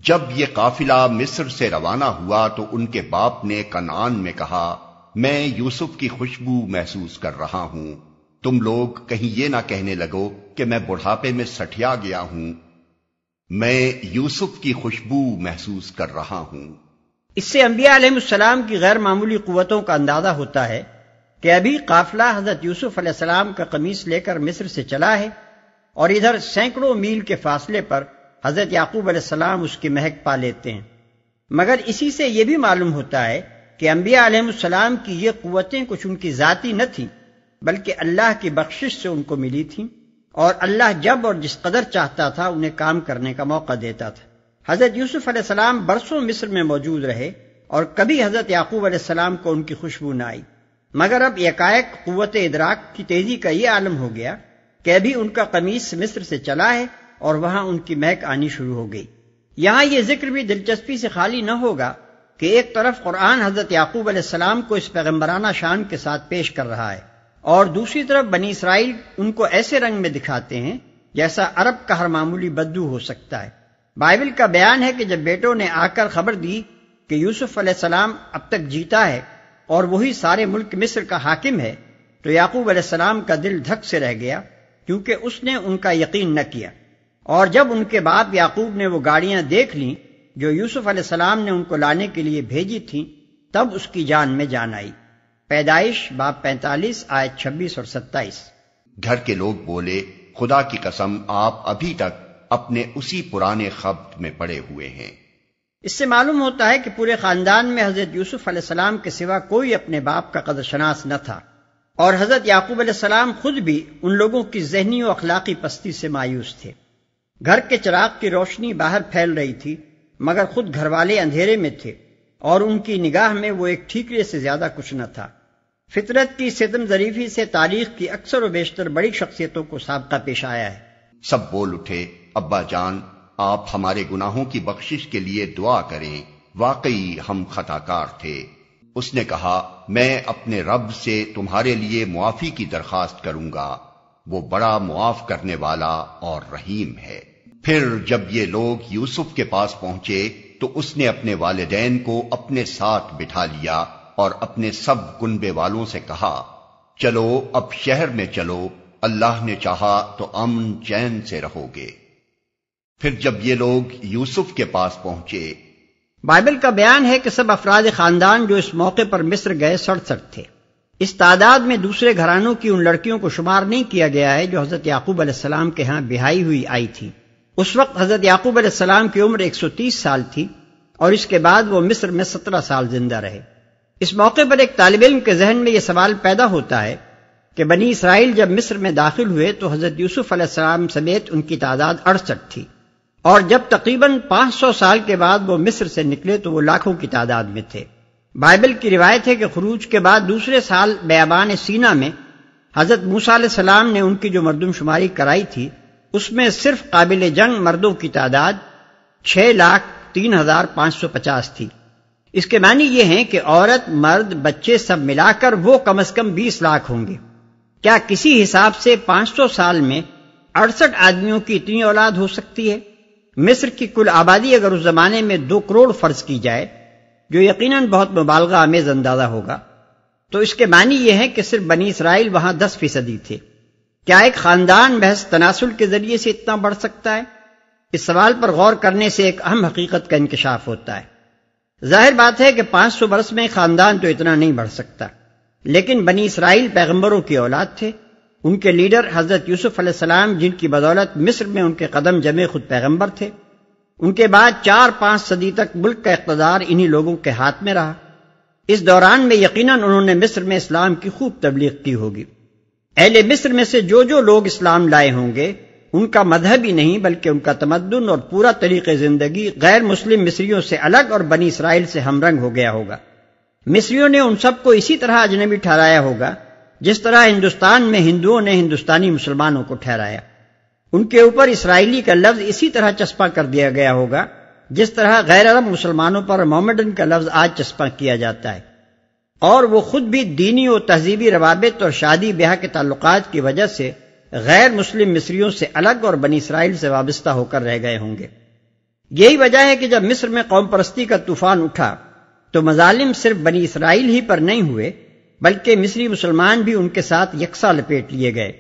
جب یہ قافلہ مصر سے روانہ ہوا تو ان کے باپ نے کنعان میں کہا، میں یوسف کی خوشبو محسوس کر رہا ہوں، تم لوگ کہیں یہ نہ کہنے لگو کہ میں بڑھاپے میں سٹھیا گیا ہوں، میں یوسف کی خوشبو محسوس کر رہا ہوں۔ اس سے انبیاء علیہ السلام کی غیر معمولی قوتوں کا اندازہ ہوتا ہے کہ ابھی قافلہ حضرت یوسف علیہ السلام کا قمیص لے کر مصر سے چلا ہے اور ادھر سینکڑوں میل کے فاصلے پر حضرت یعقوب علیہ السلام اس کی مہک پا لیتے ہیں۔ مگر اسی سے یہ بھی معلوم ہوتا ہے کہ انبیاء علیہ السلام کی یہ قوتیں کچھ ان کی ذاتی نہ تھیں، بلکہ اللہ کی بخشش سے ان کو ملی تھیں، اور اللہ جب اور جس قدر چاہتا تھا انہیں کام کرنے کا موقع دیتا تھا۔ حضرت یوسف علیہ السلام برسوں مصر میں موجود رہے اور کبھی حضرت یعقوب علیہ السلام کو ان کی خوشبو نہ آئی، مگر اب یکایک قوت ادراک کی تیزی کا یہ عالم ہو گیا کہ ابھی ان کا قمیص مصر سے چلا ہے اور وہاں ان کی مہک آنی شروع ہو گئی۔ یہاں یہ ذکر بھی دلچسپی سے خالی نہ ہوگا کہ ایک طرف قرآن حضرت یعقوب علیہ السلام کو اس پیغمبرانہ شان کے ساتھ پیش کر رہا ہے، اور دوسری طرف بنی اسرائیل ان کو ایسے رنگ میں دکھاتے ہیں جیسا عرب کا ہر معمولی بدو ہو سکتا ہے۔ بائبل کا بیان ہے کہ جب بیٹوں نے آ کر خبر دی کہ یوسف علیہ السلام اب تک جیتا ہے اور وہی سارے ملک مصر کا حاکم ہے، تو یعقوب علیہ السلام کا دل دھک سے رہ گیا، کیونکہ اس نے ان کا یقین نہ کیا۔ اور جب ان کے باپ یعقوب نے وہ گاڑیاں دیکھ لیں جو یوسف علیہ السلام نے ان کو لانے کے لیے بھیجی تھیں، تب اس کی جان میں جان آئی۔ پیدائش باب 45 آیت 26 اور 27۔ گھر کے لوگ بولے، خدا کی قسم آپ ابھی تک اپنے اسی پرانے خبت میں پڑے ہوئے ہیں۔ اس سے معلوم ہوتا ہے کہ پورے خاندان میں حضرت یوسف علیہ السلام کے سوا کوئی اپنے باپ کا قدر شناس نہ تھا، اور حضرت یعقوب علیہ السلام خود بھی ان لوگوں کی ذہنی و اخلاقی پستی سے مایوس تھے۔ گھر کے چراغ کی روشنی باہر پھیل رہی تھی، مگر خود گھر والے اندھیرے میں تھے، اور ان کی نگاہ میں وہ ایک ٹھیکرے سے زیادہ کچھ نہ تھا۔ فطرت کی ستم ظریفی سے تاریخ کی اکثر و بیشتر بڑی شخصیتوں کو سابقہ پیش آیا ہے۔ سب بول اٹھے، ابا جان آپ ہمارے گناہوں کی بخشش کے لیے دعا کریں، واقعی ہم خطا کار تھے۔ اس نے کہا، میں اپنے رب سے تمہارے لیے معافی کی درخواست کروں گا، وہ بڑا معاف کرنے والا اور رحیم ہے۔ پھر جب یہ لوگ یوسف کے پاس پہنچے تو اس نے اپنے والدین کو اپنے ساتھ بٹھا لیا اور اپنے سب کنبے والوں سے کہا، چلو اب شہر میں چلو، اللہ نے چاہا تو امن چین سے رہو گے۔ پھر جب یہ لوگ یوسف کے پاس پہنچے، بائبل کا بیان ہے کہ سب افراد خاندان جو اس موقع پر مصر گئے 67 تھے۔ اس تعداد میں دوسرے گھرانوں کی ان لڑکیوں کو شمار نہیں کیا گیا ہے جو حضرت یعقوب علیہ السلام کے ہاں بیاہی ہوئی آئی تھی۔ اس وقت حضرت یعقوب علیہ السلام کی عمر 130 سال تھی، اور اس کے بعد وہ مصر میں 17 سال زندہ رہے۔ اس موقع پر ایک طالب علم کے ذہن میں یہ سوال پیدا ہوتا ہے کہ بنی اسرائیل جب مصر میں داخل ہوئے تو حضرت یوسف علیہ السلام سمیت ان کی تعداد 68 تھی، اور جب تقریباً 500 سال کے بعد وہ مصر سے نکلے تو وہ لاکھوں کی تعداد میں تھے۔ بائبل کی روایت ہے کہ خروج کے بعد دوسرے سال بیابان سینا میں حضرت موسیٰ علیہ السلام نے ان کی جو مردم شماری کرائی تھی، اس میں صرف قابل جنگ مردوں کی تعداد 6,03,550 تھی۔ اس کے معنی یہ ہیں کہ عورت، مرد، بچے سب ملا کر وہ کم از کم 20 لاکھ ہوں گے۔ کیا کسی حساب سے 500 سال میں 68 آدمیوں کی اتنی اولاد ہو سکتی ہے؟ مصر کی کل آبادی اگر اس زمانے میں 2 کروڑ فرض کی جائے، جو یقیناً بہت مبالغہ آمیز اندازہ ہوگا، تو اس کے معنی یہ ہے کہ صرف بنی اسرائیل وہاں 10% تھے۔ کیا ایک خاندان محض تناسل کے ذریعے سے اتنا بڑھ سکتا ہے؟ اس سوال پر غور کرنے سے ایک اہم حقیقت کا انکشاف ہوتا ہے۔ ظاہر بات ہے کہ 500 برس میں خاندان تو اتنا نہیں بڑھ سکتا، لیکن بنی اسرائیل پیغمبروں کی اولاد تھے۔ ان کے لیڈر حضرت یوسف علیہ السلام، جن کی بدولت مصر میں ان کے قدم جمے خود پیغمبر تھے، ان کے بعد 4-5 صدی تک ملک کا اقتدار انہی لوگوں کے ہاتھ میں رہا۔ اس دوران میں یقیناً انہوں نے مصر میں اسلام کی خوب تبلیغ کی ہوگی۔ اہل مصر میں سے جو لوگ اسلام لائے ہوں گے، ان کا مذہب ہی نہیں بلکہ ان کا تمدن اور پورا طریقہ زندگی غیر مسلم مصریوں سے الگ اور بنی اسرائیل سے ہم رنگ ہو گیا ہوگا۔ مصریوں نے ان سب کو اسی طرح اجنبی ٹھہرایا ہوگا جس طرح ہندوستان میں ہندوؤں نے ہندوستانی مسلمانوں کو ٹھہرایا۔ ان کے اوپر اسرائیلی کا لفظ اسی طرح چسپاں کر دیا گیا ہوگا جس طرح غیر عرب مسلمانوں پر محمدن کا لفظ آج چسپاں کیا جاتا ہے، اور وہ خود بھی دینی و تہذیبی روابط اور شادی بیاہ کے تعلقات کی وجہ سے غیر مسلم مصریوں سے الگ اور بنی اسرائیل سے وابستہ ہو کر رہ گئے ہوں گے۔ یہی وجہ ہے کہ جب مصر میں قوم پرستی کا طوفان اٹھا تو مظالم صرف بنی اسرائیل ہی پر نہیں ہوئے بلکہ مصری مسلمان بھی ان کے ساتھ یکساں لپیٹ لیے گئے،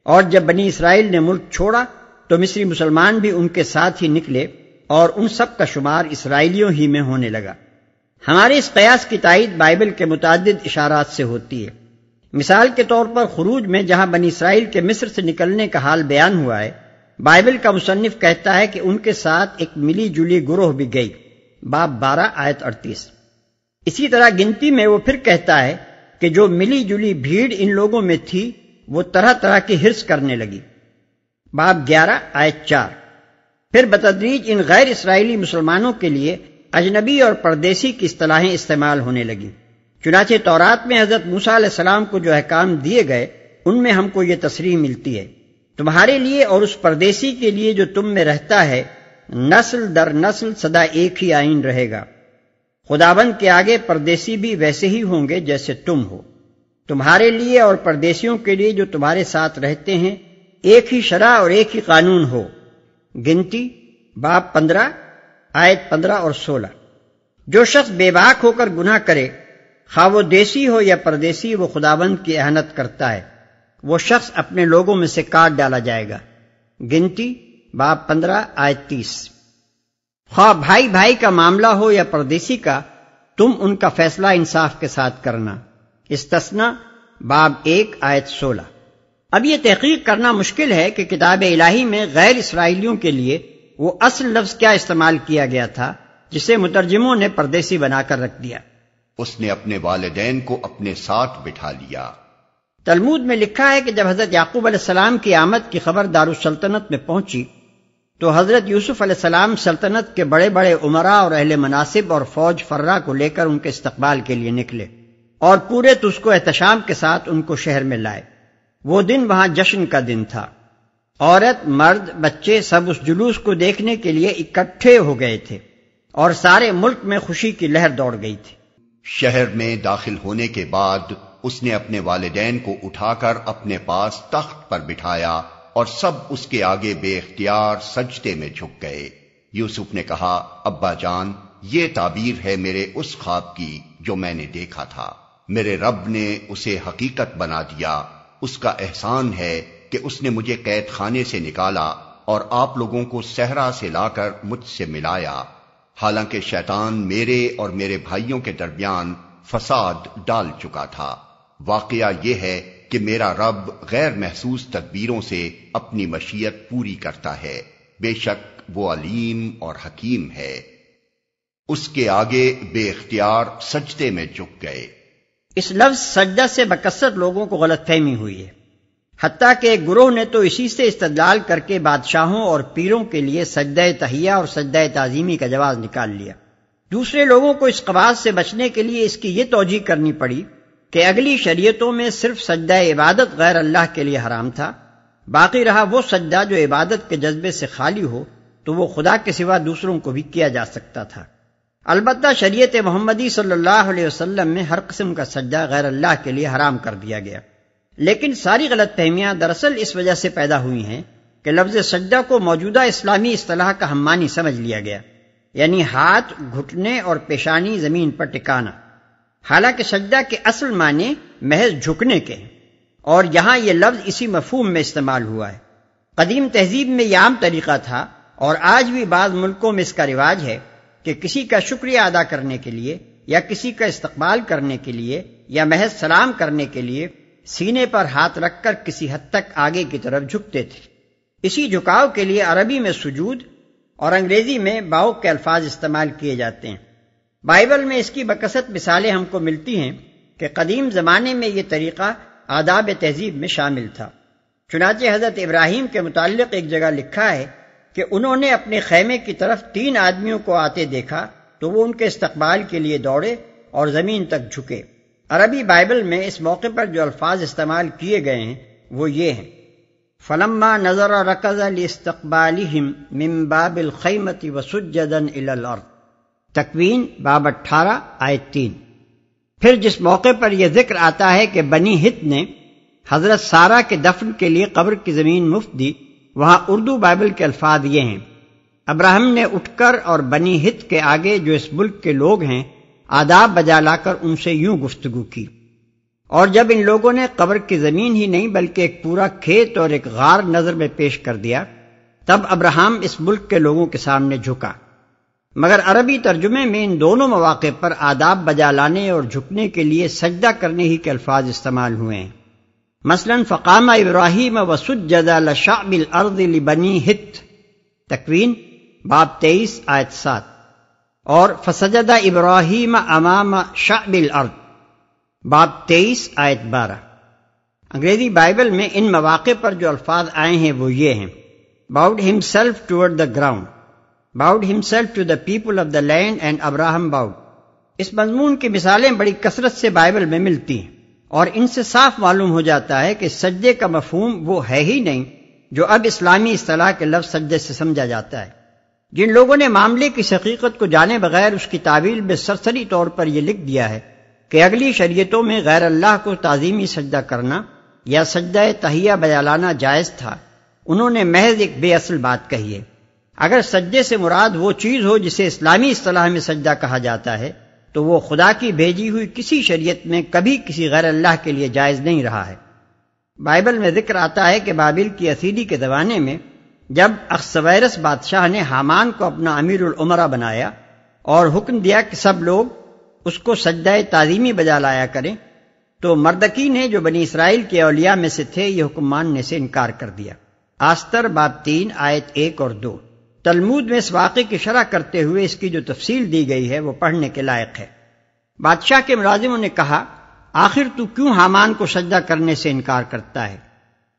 اور جب بنی اسرائیل نے ملک چھوڑا تو مصری مسلمان بھی ان کے ساتھ ہی نکلے اور ان سب کا شمار اسرائیلیوں ہی میں ہونے لگا۔ ہمارے اس قیاس کی تائید بائبل کے متعدد اشارات سے ہوتی ہے۔ مثال کے طور پر خروج میں جہاں بنی اسرائیل کے مصر سے نکلنے کا حال بیان ہوا ہے، بائبل کا مصنف کہتا ہے کہ ان کے ساتھ ایک ملی جلی گروہ بھی گئی، باب 12 آیت 38۔ اسی طرح گنتی میں وہ پھر کہتا ہے کہ جو ملی جلی بھیڑ ان لوگوں میں تھی وہ طرح طرح کی حرص کرنے لگی، باب 11 آیت 4۔ پھر بتدریج ان غیر اسرائیلی مسلمانوں کے لیے اجنبی اور پردیسی کی اصطلاحیں استعمال ہونے لگیں۔ چنانچہ تورات میں حضرت موسیٰ علیہ السلام کو جو احکام دیے گئے ان میں ہم کو یہ تصریح ملتی ہے، تمہارے لیے اور اس پردیسی کے لیے جو تم میں رہتا ہے نسل در نسل سدا ایک ہی آئین رہے گا۔ خداوند کے آگے پردیسی بھی ویسے ہی ہوں گے جیسے تم ہو۔ تمہارے لیے اور پردیسیوں کے لیے جو تمہارے ساتھ رہتے ہیں ایک ہی شرع اور ایک ہی قانون ہو۔ گنتی باب 15 آیت 15 اور 16۔ جو شخص بے باک ہو کر گناہ کرے، خواہ وہ دیسی ہو یا پردیسی، وہ خداوند کی اہانت کرتا ہے، وہ شخص اپنے لوگوں میں سے کاٹ ڈالا جائے گا۔ گنتی باب 15 آیت 30۔ خواہ بھائی بھائی کا معاملہ ہو یا پردیسی کا، تم ان کا فیصلہ انصاف کے ساتھ کرنا۔ استثناء باب 1 آیت 16۔ اب یہ تحقیق کرنا مشکل ہے کہ کتاب الہی میں غیر اسرائیلیوں کے لیے وہ اصل لفظ کیا استعمال کیا گیا تھا جسے مترجموں نے پردیسی بنا کر رکھ دیا۔ اس نے اپنے والدین کو اپنے ساتھ بٹھا لیا۔ تلمود میں لکھا ہے کہ جب حضرت یعقوب علیہ السلام کی آمد کی خبر دارالسلطنت میں پہنچی تو حضرت یوسف علیہ السلام سلطنت کے بڑے بڑے امراء اور اہل مناصب اور فوج فرہ کو لے کر ان کے استقبال کے لیے نکلے اور پورے تس کو احتشام کے ساتھ ان کو شہر میں لائے۔ وہ دن وہاں جشن کا دن تھا۔ عورت، مرد، بچے سب اس جلوس کو دیکھنے کے لیے اکٹھے ہو گئے تھے اور سارے ملک میں خوشی کی لہر دوڑ گئی تھی۔ شہر میں داخل ہونے کے بعد اس نے اپنے والدین کو اٹھا کر اپنے پاس تخت پر بٹھایا اور سب اس کے آگے بے اختیار سجدے میں جھک گئے۔ یوسف نے کہا، ابا جان، یہ تعبیر ہے میرے اس خواب کی جو میں نے دیکھا تھا۔ میرے رب نے اسے حقیقت بنا دیا۔ اس کا احسان ہے کہ اس نے مجھے قید خانے سے نکالا اور آپ لوگوں کو صحرا سے لا کر مجھ سے ملایا، حالانکہ شیطان میرے اور میرے بھائیوں کے درمیان فساد ڈال چکا تھا۔ واقعہ یہ ہے کہ میرا رب غیر محسوس تدبیروں سے اپنی مشیت پوری کرتا ہے، بے شک وہ علیم اور حکیم ہے۔ اس کے آگے بے اختیار سجدے میں جھک گئے۔ اس لفظ سجدہ سے بکثرت لوگوں کو غلط فہمی ہوئی ہے، حتیٰ کہ ایک گروہ نے تو اسی سے استدلال کر کے بادشاہوں اور پیروں کے لیے سجدہ تحیہ اور سجدہ تعظیمی کا جواز نکال لیا۔ دوسرے لوگوں کو اس قواعد سے بچنے کے لیے اس کی یہ توجیہ کرنی پڑی کہ اگلی شریعتوں میں صرف سجدہ عبادت غیر اللہ کے لیے حرام تھا، باقی رہا وہ سجدہ جو عبادت کے جذبے سے خالی ہو تو وہ خدا کے سوا دوسروں کو بھی کیا جا سکتا تھا۔ البتہ شریعت محمدی صلی اللہ علیہ وسلم میں ہر قسم کا سجدہ غیر اللہ کے لیے حرام کر دیا گیا، لیکن ساری غلط فہمیاں دراصل اس وجہ سے پیدا ہوئی ہیں کہ لفظ سجدہ کو موجودہ اسلامی اصطلاح کا ہم معنی سمجھ لیا گیا، یعنی ہاتھ، گھٹنے اور پیشانی زمین پر ٹکانا، حالانکہ سجدہ کے اصل معنی محض جھکنے کے ہیں، اور یہاں یہ لفظ اسی مفہوم میں استعمال ہوا ہے۔ قدیم تہذیب میں یہ عام طریقہ تھا اور آج بھی بعض ملکوں میں اس کا رواج ہے کہ کسی کا شکریہ ادا کرنے کے لیے یا کسی کا استقبال کرنے کے لیے یا محض سلام کرنے کے لیے سینے پر ہاتھ رکھ کر کسی حد تک آگے کی طرف جھکتے تھے۔ اسی جھکاؤ کے لیے عربی میں سجود اور انگریزی میں باؤ کے الفاظ استعمال کیے جاتے ہیں۔ بائبل میں اس کی بکثرت مثالیں ہم کو ملتی ہیں کہ قدیم زمانے میں یہ طریقہ آداب تہذیب میں شامل تھا۔ چنانچہ حضرت ابراہیم کے متعلق ایک جگہ لکھا ہے کہ انہوں نے اپنے خیمے کی طرف 3 آدمیوں کو آتے دیکھا تو وہ ان کے استقبال کے لیے دوڑے اور زمین تک جھکے۔ عربی بائبل میں اس موقع پر جو الفاظ استعمال کیے گئے ہیں وہ یہ ہیں: فلما نظر رکض لاستقبالهم من باب الخیمة وسجدا الى الارض، تکوین باب 18 آیت 3۔ پھر جس موقع پر یہ ذکر آتا ہے کہ بنی ہت نے حضرت سارہ کے دفن کے لیے قبر کی زمین مفت دی، وہاں اردو بائبل کے الفاظ یہ ہیں: ابراہیم نے اٹھ کر اور بنی ہت کے آگے جو اس ملک کے لوگ ہیں آداب بجا لا کر ان سے یوں گفتگو کی، اور جب ان لوگوں نے قبر کی زمین ہی نہیں بلکہ ایک پورا کھیت اور ایک غار نظر میں پیش کر دیا، تب ابراہیم اس ملک کے لوگوں کے سامنے جھکا۔ مگر عربی ترجمے میں ان دونوں مواقع پر آداب بجا لانے اور جھکنے کے لیے سجدہ کرنے ہی کے الفاظ استعمال ہوئے ہیں۔ مثلا فقام ابراہیم وسجد لشعب الارض لبنی ہت، تکوین باب 23 آیت 7، اور فسجد ابراہیم امام شعب الارض باب 23 آیت 12۔ انگریزی بائبل میں ان مواقع پر جو الفاظ آئے ہیں وہ یہ ہیں: bowed himself toward the ground, bowed himself to the people of the land and Abraham bowed۔ اس مضمون کی مثالیں بڑی کثرت سے بائبل میں ملتی ہیں، اور ان سے صاف معلوم ہو جاتا ہے کہ سجدے کا مفہوم وہ ہے ہی نہیں جو اب اسلامی اصطلاح کے لفظ سجدے سے سمجھا جاتا ہے۔ جن لوگوں نے معاملے کی حقیقت کو جانے بغیر اس کی تعویل میں سرسری طور پر یہ لکھ دیا ہے کہ اگلی شریعتوں میں غیر اللہ کو تعظیمی سجدہ کرنا یا سجدہ تحیہ بجا لانا جائز تھا، انہوں نے محض ایک بے اصل بات کہی ہے۔ اگر سجدے سے مراد وہ چیز ہو جسے اسلامی اصطلاح میں سجدہ کہا جاتا ہے تو وہ خدا کی بھیجی ہوئی کسی شریعت میں کبھی کسی غیر اللہ کے لیے جائز نہیں رہا ہے۔ بائبل میں ذکر آتا ہے کہ بابل کی اسیری کے زمانے میں جب اخسویرس بادشاہ نے حامان کو اپنا امیر الامراء بنایا اور حکم دیا کہ سب لوگ اس کو سجدہ تعظیمی بجا لایا کریں، تو مردکی نے جو بنی اسرائیل کے اولیاء میں سے تھے یہ حکم ماننے سے انکار کر دیا۔ آستر باب 3 آیت 1 اور 2۔ تلمود میں اس واقعے کی شرح کرتے ہوئے اس کی جو تفصیل دی گئی ہے وہ پڑھنے کے لائق ہے۔ بادشاہ کے ملازموں نے کہا، آخر تو کیوں حامان کو سجدہ کرنے سے انکار کرتا ہے؟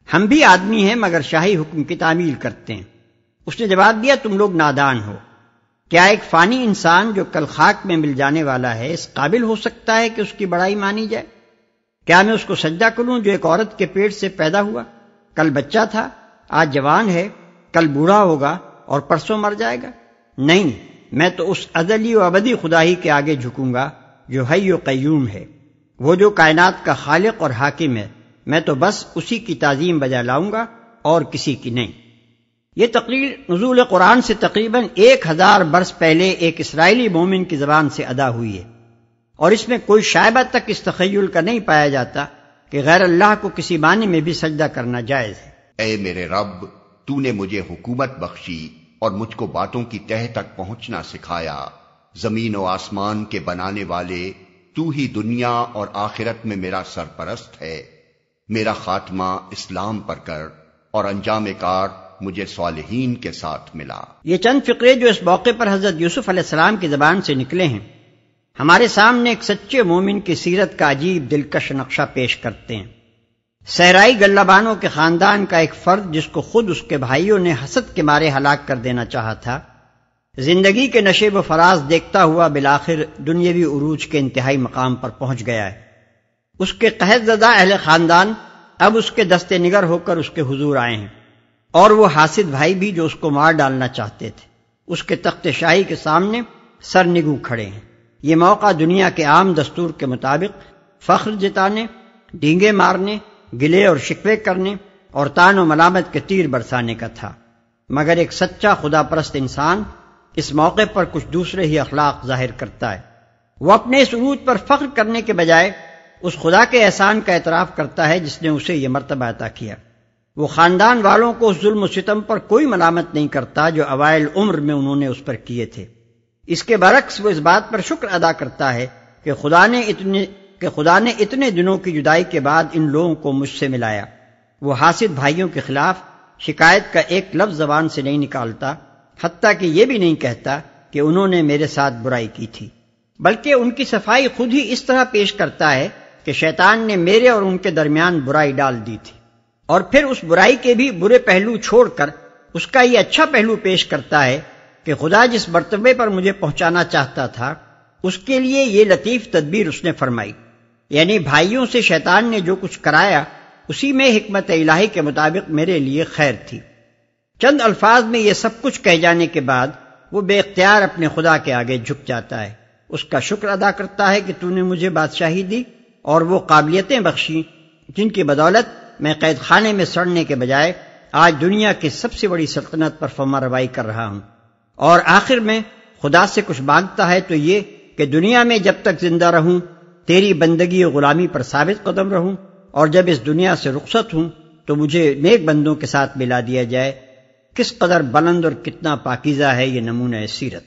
ہم بھی آدمی ہیں مگر شاہی حکم کی تعمیل کرتے ہیں۔ اس نے جواب دیا، تم لوگ نادان ہو۔ کیا ایک فانی انسان جو کل خاک میں مل جانے والا ہے اس قابل ہو سکتا ہے کہ اس کی بڑائی مانی جائے؟ کیا میں اس کو سجدہ کروں جو ایک عورت کے پیٹ سے پیدا ہوا، کل بچہ تھا، آج جوان ہے، کل بوڑھا ہوگا اور پرسوں مر جائے گا؟ نہیں، میں تو اس ازلی و ابدی خدا ہی کے آگے جھکوں گا جو حی و قیوم ہے، وہ جو کائنات کا خالق اور حاکم ہے۔ میں تو بس اسی کی تعظیم بجا لاؤں گا اور کسی کی نہیں۔ یہ تقریر نزول قرآن سے تقریباً 1000 برس پہلے ایک اسرائیلی مومن کی زبان سے ادا ہوئی ہے، اور اس میں کوئی شائبہ تک اس تخیل کا نہیں پایا جاتا کہ غیر اللہ کو کسی معنی میں بھی سجدہ کرنا جائز ہے۔ اے میرے رب، تو نے مجھے حکومت بخشی اور مجھ کو باتوں کی تہہ تک پہنچنا سکھایا۔ زمین و آسمان کے بنانے والے تو ہی دنیا اور آخرت میں میرا سرپرست ہے۔ میرا خاتمہ اسلام پر کر اور انجام کار مجھے صالحین کے ساتھ ملا۔ یہ چند فقرے جو اس موقع پر حضرت یوسف علیہ السلام کی زبان سے نکلے ہیں ہمارے سامنے ایک سچے مومن کی سیرت کا عجیب دلکش نقشہ پیش کرتے ہیں۔ صحرائی گلہ بانوں کے خاندان کا ایک فرد جس کو خود اس کے بھائیوں نے حسد کے مارے ہلاک کر دینا چاہا تھا، زندگی کے نشیب و فراز دیکھتا ہوا بالآخر دنیاوی عروج کے انتہائی مقام پر پہنچ گیا ہے۔ اس کے قحط زدہ اہل خاندان اب اس کے دست نگر ہو کر اس کے حضور آئے ہیں، اور وہ حاسد بھائی بھی جو اس کو مار ڈالنا چاہتے تھے اس کے تخت شاہی کے سامنے سر نگو کھڑے ہیں۔ یہ موقع دنیا کے عام دستور کے مطابق فخر جتانے، ڈینگے مارنے، گلے اور شکوے کرنے اور تان و ملامت کے تیر برسانے کا تھا، مگر ایک سچا خدا پرست انسان اس موقع پر کچھ دوسرے ہی اخلاق ظاہر کرتا ہے۔ وہ اپنے اس عروج پر فخر کرنے کے بجائے اس خدا کے احسان کا اعتراف کرتا ہے جس نے اسے یہ مرتبہ عطا کیا۔ وہ خاندان والوں کو اس ظلم و ستم پر کوئی ملامت نہیں کرتا جو اوائل عمر میں انہوں نے اس پر کیے تھے۔ اس کے برعکس وہ اس بات پر شکر ادا کرتا ہے کہ خدا نے اتنے دنوں کی جدائی کے بعد ان لوگوں کو مجھ سے ملایا۔ وہ حاسد بھائیوں کے خلاف شکایت کا ایک لفظ زبان سے نہیں نکالتا، حتیٰ کہ یہ بھی نہیں کہتا کہ انہوں نے میرے ساتھ برائی کی تھی، بلکہ ان کی صفائی خود ہی اس طرح پیش کرتا ہے کہ شیطان نے میرے اور ان کے درمیان برائی ڈال دی تھی، اور پھر اس برائی کے بھی برے پہلو چھوڑ کر اس کا یہ اچھا پہلو پیش کرتا ہے کہ خدا جس مرتبے پر مجھے پہنچانا چاہتا تھا اس کے لیے یہ لطیف تدبیر اس نے فرمائی، یعنی بھائیوں سے شیطان نے جو کچھ کرایا اسی میں حکمت الہی کے مطابق میرے لیے خیر تھی۔ چند الفاظ میں یہ سب کچھ کہہ جانے کے بعد وہ بے اختیار اپنے خدا کے آگے جھک جاتا ہے، اس کا شکر ادا کرتا ہے کہ تو نے مجھے بادشاہی دی اور وہ قابلیتیں بخشی جن کی بدولت میں قید خانے میں سڑنے کے بجائے آج دنیا کی سب سے بڑی سلطنت پر فرما روائی کر رہا ہوں۔ اور آخر میں خدا سے کچھ مانگتا ہے تو یہ کہ دنیا میں جب تک زندہ رہوں تیری بندگی و غلامی پر ثابت قدم رہوں، اور جب اس دنیا سے رخصت ہوں تو مجھے نیک بندوں کے ساتھ ملا دیا جائے۔ کس قدر بلند اور کتنا پاکیزہ ہے یہ نمونہ سیرت۔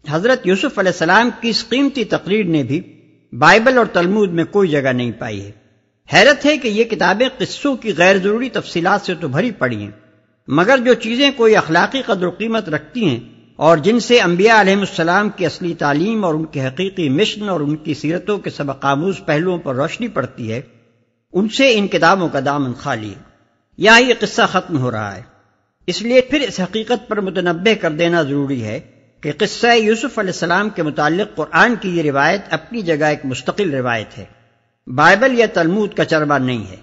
حضرت یوسف علیہ السلام کی اس قیمتی تقریر نے بھی بائبل اور تلمود میں کوئی جگہ نہیں پائی ہے۔ حیرت ہے کہ یہ کتابیں قصوں کی غیر ضروری تفصیلات سے تو بھری پڑی ہیں، مگر جو چیزیں کوئی اخلاقی قدر و قیمت رکھتی ہیں اور جن سے انبیاء علیہ السلام کی اصلی تعلیم اور ان کے حقیقی مشن اور ان کی سیرتوں کے سبق آموز پہلوؤں پر روشنی پڑتی ہے، ان سے ان کتابوں کا دامن خالی ہے۔ یہاں یہ قصہ ختم ہو رہا ہے، اس لیے پھر اس حقیقت پر متنبہ کر دینا ضروری ہے کہ قصہ یوسف علیہ السلام کے متعلق قرآن کی یہ روایت اپنی جگہ ایک مستقل روایت ہے، بائبل یا تلمود کا چربہ نہیں ہے۔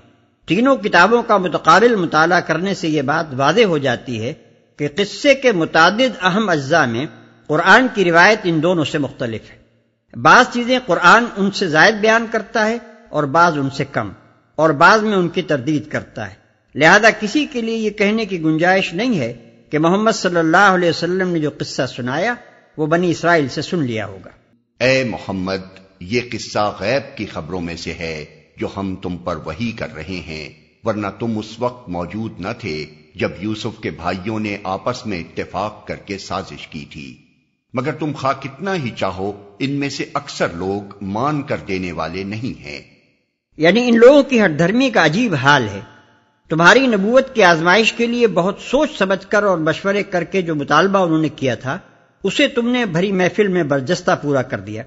تینوں کتابوں کا متقابل مطالعہ کرنے سے یہ بات واضح ہو جاتی ہے کہ قصے کے متعدد اہم اجزاء میں قرآن کی روایت ان دونوں سے مختلف ہے۔ بعض چیزیں قرآن ان سے زائد بیان کرتا ہے اور بعض ان سے کم، اور بعض میں ان کی تردید کرتا ہے۔ لہذا کسی کے لیے یہ کہنے کی گنجائش نہیں ہے کہ محمد صلی اللہ علیہ وسلم نے جو قصہ سنایا وہ بنی اسرائیل سے سن لیا ہوگا۔ اے محمد، یہ قصہ غیب کی خبروں میں سے ہے جو ہم تم پر وحی کر رہے ہیں، ورنہ تم اس وقت موجود نہ تھے جب یوسف کے بھائیوں نے آپس میں اتفاق کر کے سازش کی تھی، مگر تم خواہ کتنا ہی چاہو ان میں سے اکثر لوگ مان کر دینے والے نہیں ہیں۔ یعنی ان لوگوں کی ہٹ دھرمی کا عجیب حال ہے۔ تمہاری نبوت کی آزمائش کے لیے بہت سوچ سمجھ کر اور مشورے کر کے جو مطالبہ انہوں نے کیا تھا اسے تم نے بھری محفل میں برجستہ پورا کر دیا۔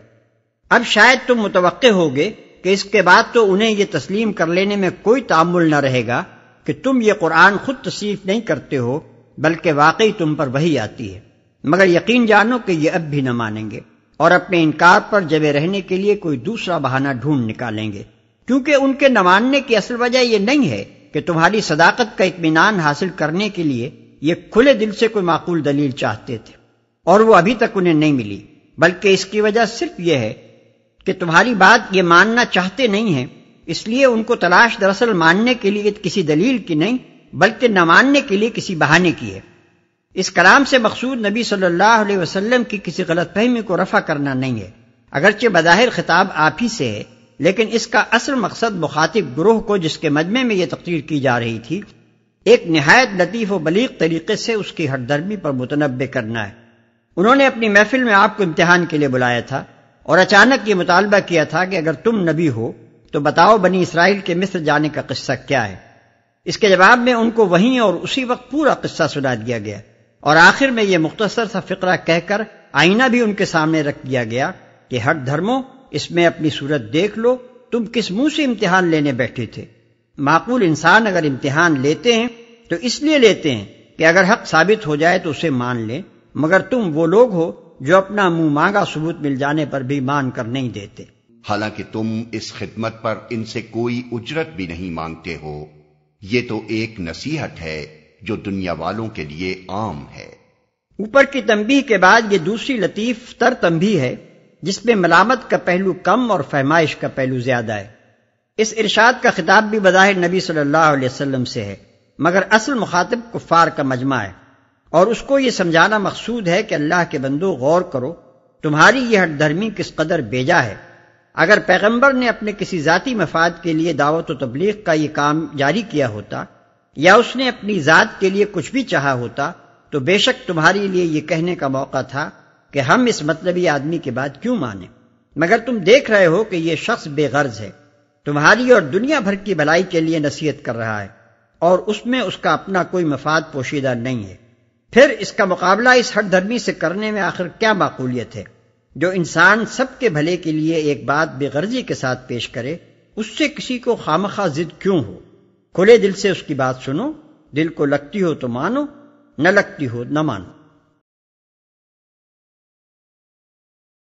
اب شاید تم متوقع ہوگے کہ اس کے بعد تو انہیں یہ تسلیم کر لینے میں کوئی تعامل نہ رہے گا کہ تم یہ قرآن خود تصنیف نہیں کرتے ہو بلکہ واقعی تم پر وحی آتی ہے، مگر یقین جانو کہ یہ اب بھی نہ مانیں گے اور اپنے انکار پر جبے رہنے کے لیے کوئی دوسرا بہانہ ڈھونڈ نکالیں گے، کیونکہ ان کے نہ ماننے کی اصل وجہ یہ نہیں ہے کہ تمہاری صداقت کا اطمینان حاصل کرنے کے لیے یہ کھلے دل سے کوئی معقول دلیل چاہتے تھے اور وہ ابھی تک انہیں نہیں ملی، بلکہ اس کی وجہ صرف یہ ہے کہ تمہاری بات یہ ماننا چاہتے نہیں ہیں، اس لیے ان کو تلاش دراصل ماننے کے لیے کسی دلیل کی نہیں بلکہ نہ ماننے کے لیے کسی بہانے کی ہے۔ اس کلام سے مقصود نبی صلی اللہ علیہ وسلم کی کسی غلط فہمی کو رفع کرنا نہیں ہے، اگرچہ بظاہر خطاب آپ ہی سے ہے، لیکن اس کا اصل مقصد مخاطب گروہ کو جس کے مجمع میں یہ تقریر کی جا رہی تھی ایک نہایت لطیف و بلیغ طریقے سے اس کی ہٹ درمی پر متنبہ کرنا ہے۔ انہوں نے اپنی محفل میں آپ کو امتحان کے لیے بلایا تھا اور اچانک یہ مطالبہ کیا تھا کہ اگر تم نبی ہو تو بتاؤ بنی اسرائیل کے مصر جانے کا قصہ کیا ہے۔ اس کے جواب میں ان کو وہیں اور اسی وقت پورا قصہ سنا دیا گیا اور آخر میں یہ مختصر سا فقرہ کہہ کر آئینہ بھی ان کے سامنے رکھ دیا گیا کہ ہٹ دھرموں، اس میں اپنی صورت دیکھ لو، تم کس منہ سے امتحان لینے بیٹھے تھے۔ معقول انسان اگر امتحان لیتے ہیں تو اس لیے لیتے ہیں کہ اگر حق ثابت ہو جائے تو اسے مان لیں، مگر تم وہ لوگ ہو جو اپنا منہ مانگا ثبوت مل جانے پر بھی مان کر نہیں دیتے، حالانکہ تم اس خدمت پر ان سے کوئی اجرت بھی نہیں مانگتے ہو۔ یہ تو ایک نصیحت ہے جو دنیا والوں کے لیے عام ہے۔ اوپر کی تنبیہ کے بعد یہ دوسری لطیف تر تنبیہ ہے جس میں ملامت کا پہلو کم اور فہمائش کا پہلو زیادہ ہے۔ اس ارشاد کا خطاب بھی بظاہر نبی صلی اللہ علیہ وسلم سے ہے، مگر اصل مخاطب کفار کا مجمع ہے، اور اس کو یہ سمجھانا مقصود ہے کہ اللہ کے بندو غور کرو، تمہاری یہ ہٹ دھرمی کس قدر بیجا ہے۔ اگر پیغمبر نے اپنے کسی ذاتی مفاد کے لیے دعوت و تبلیغ کا یہ کام جاری کیا ہوتا یا اس نے اپنی ذات کے لیے کچھ بھی چاہا ہوتا تو بے شک تمہارے لیے یہ کہنے کا موقع تھا کہ ہم اس مطلبی آدمی کے بعد کیوں مانیں، مگر تم دیکھ رہے ہو کہ یہ شخص بے غرض ہے، تمہاری اور دنیا بھر کی بھلائی کے لیے نصیحت کر رہا ہے اور اس میں اس کا اپنا کوئی مفاد پوشیدہ نہیں ہے۔ پھر اس کا مقابلہ اس ہٹ دھرمی سے کرنے میں آخر کیا معقولیت ہے؟ جو انسان سب کے بھلے کے لیے ایک بات بے غرضی کے ساتھ پیش کرے، اس سے کسی کو خامخواہ ضد کیوں ہو؟ کھلے دل سے اس کی بات سنو، دل کو لگتی ہو تو مانو، نہ لگتی ہو نہ مانو۔